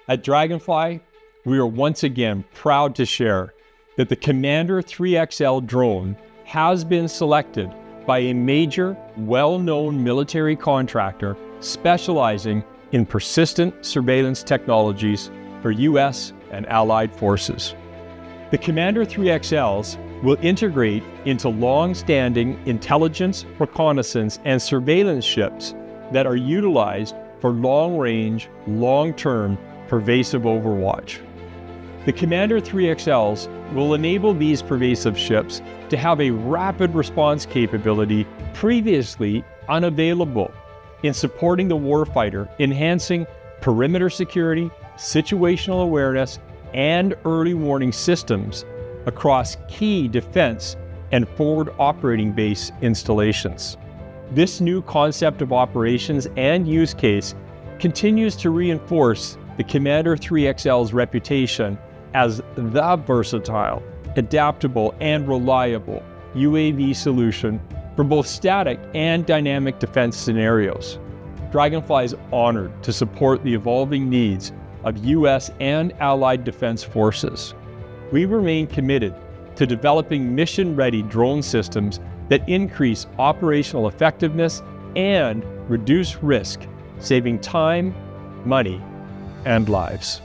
At Draganfly, we are once again proud to share that the Commander 3XL drone has been selected by a major, well-known military contractor specializing in persistent surveillance technologies for U.S. and allied forces. The Commander 3XLs will integrate into long-standing intelligence, reconnaissance, and surveillance ships that are utilized for long-range, long-term, pervasive overwatch. The Commander 3XLs will enable these pervasive ships to have a rapid response capability previously unavailable in supporting the warfighter, enhancing perimeter security, situational awareness, and early warning systems across key defense and forward operating base installations. This new concept of operations and use case continues to reinforce the Commander 3XL's reputation as the versatile, adaptable, and reliable UAV solution for both static and dynamic defense scenarios. Draganfly is honored to support the evolving needs of U.S. and allied defense forces. We remain committed to developing mission-ready drone systems that increase operational effectiveness and reduce risk, saving time, money, and lives.